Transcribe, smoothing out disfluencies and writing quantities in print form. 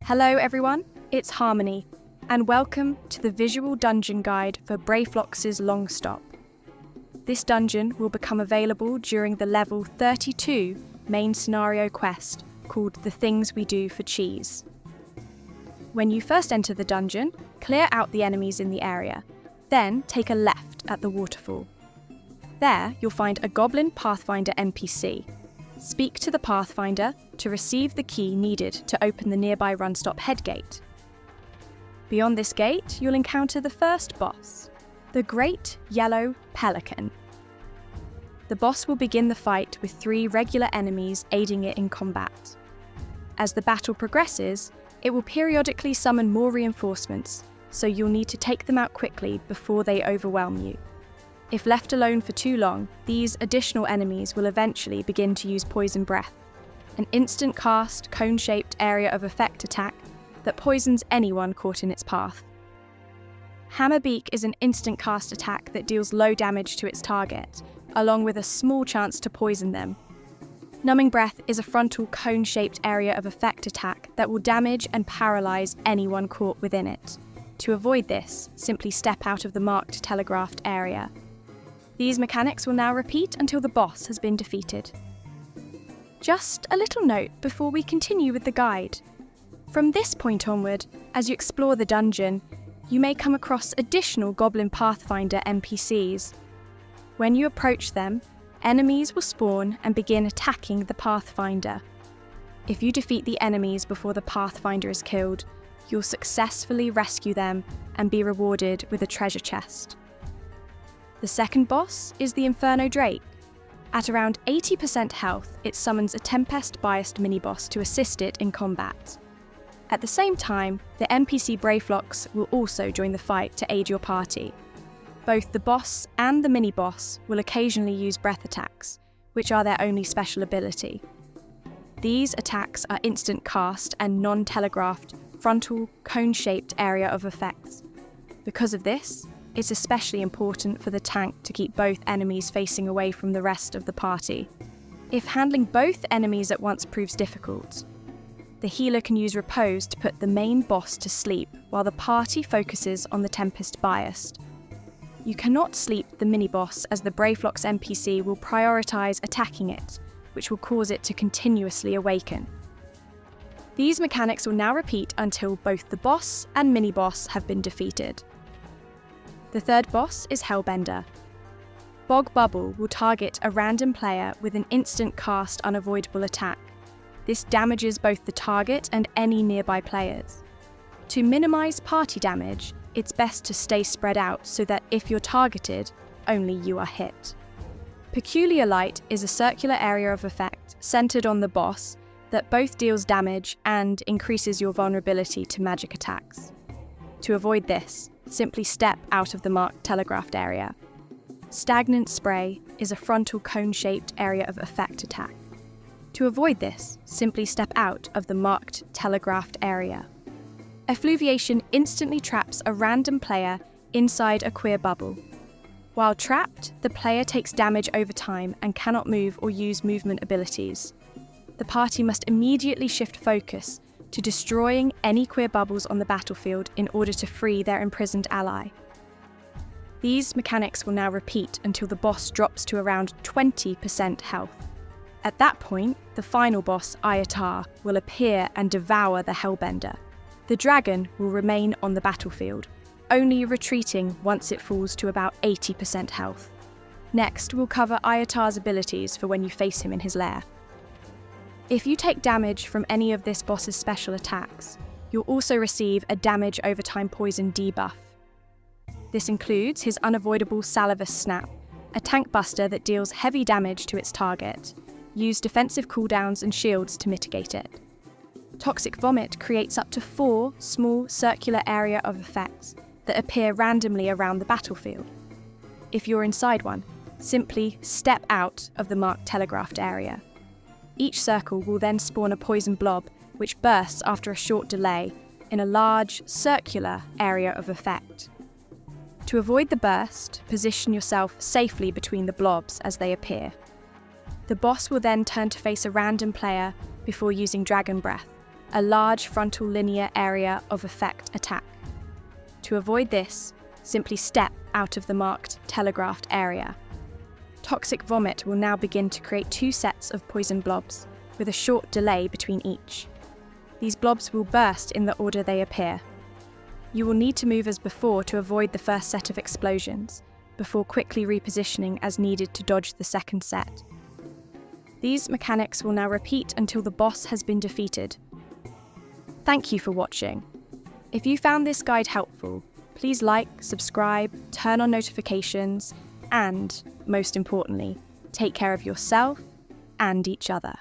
Hello everyone, it's Harmony, and welcome to the visual dungeon guide for Brayflox's Longstop. This dungeon will become available during the level 32 main scenario quest called The Things We Do for Cheese. When you first enter the dungeon, clear out the enemies in the area, then take a left at the waterfall. There you'll find a Goblin Pathfinder NPC. Speak to the Pathfinder to receive the key needed to open the nearby Longstop headgate. Beyond this gate, you'll encounter the first boss, the Great Yellow Pelican. The boss will begin the fight with 3 regular enemies aiding it in combat. As the battle progresses, it will periodically summon more reinforcements, so you'll need to take them out quickly before they overwhelm you. If left alone for too long, these additional enemies will eventually begin to use Poison Breath, an instant cast, cone-shaped area of effect attack that poisons anyone caught in its path. Hammerbeak is an instant cast attack that deals low damage to its target, along with a small chance to poison them. Numbing Breath is a frontal cone-shaped area of effect attack that will damage and paralyze anyone caught within it. To avoid this, simply step out of the marked telegraphed area. These mechanics will now repeat until the boss has been defeated. Just a little note before we continue with the guide. From this point onward, as you explore the dungeon, you may come across additional Goblin Pathfinder NPCs. When you approach them, enemies will spawn and begin attacking the Pathfinder. If you defeat the enemies before the Pathfinder is killed, you'll successfully rescue them and be rewarded with a treasure chest. The second boss is the Inferno Drake. At around 80% health, it summons a Tempest-biased mini-boss to assist it in combat. At the same time, the NPC Brayflox will also join the fight to aid your party. Both the boss and the mini-boss will occasionally use breath attacks, which are their only special ability. These attacks are instant cast and non-telegraphed, frontal, cone-shaped area of effects. Because of this, it's especially important for the tank to keep both enemies facing away from the rest of the party. If handling both enemies at once proves difficult, the healer can use Repose to put the main boss to sleep while the party focuses on the Tempest biased. You cannot sleep the mini-boss as the Brayflox NPC will prioritise attacking it, which will cause it to continuously awaken. These mechanics will now repeat until both the boss and mini-boss have been defeated. The third boss is Hellbender. Bog Bubble will target a random player with an instant cast unavoidable attack. This damages both the target and any nearby players. To minimise party damage, it's best to stay spread out so that if you're targeted, only you are hit. Peculiar Light is a circular area of effect centred on the boss that both deals damage and increases your vulnerability to magic attacks. To avoid this, simply step out of the marked telegraphed area. Stagnant Spray is a frontal cone-shaped area of effect attack. To avoid this, simply step out of the marked telegraphed area. Effluviation instantly traps a random player inside a queer bubble. While trapped, the player takes damage over time and cannot move or use movement abilities. The party must immediately shift focus to destroying any queer bubbles on the battlefield in order to free their imprisoned ally. These mechanics will now repeat until the boss drops to around 20% health. At that point, the final boss, Aiatar, will appear and devour the Hellbender. The dragon will remain on the battlefield, only retreating once it falls to about 80% health. Next, we'll cover Aiatar's abilities for when you face him in his lair. If you take damage from any of this boss's special attacks, you'll also receive a damage over time poison debuff. This includes his unavoidable Salivous Snap, a tank buster that deals heavy damage to its target. Use defensive cooldowns and shields to mitigate it. Toxic Vomit creates up to 4 small circular area of effects that appear randomly around the battlefield. If you're inside one, simply step out of the marked telegraphed area. Each circle will then spawn a poison blob, which bursts after a short delay in a large, circular area of effect. To avoid the burst, position yourself safely between the blobs as they appear. The boss will then turn to face a random player before using Dragon Breath, a large frontal linear area of effect attack. To avoid this, simply step out of the marked telegraphed area. Toxic Vomit will now begin to create 2 sets of poison blobs, with a short delay between each. These blobs will burst in the order they appear. You will need to move as before to avoid the first set of explosions, before quickly repositioning as needed to dodge the second set. These mechanics will now repeat until the boss has been defeated. Thank you for watching. If you found this guide helpful, please like, subscribe, turn on notifications, and, most importantly, take care of yourself and each other.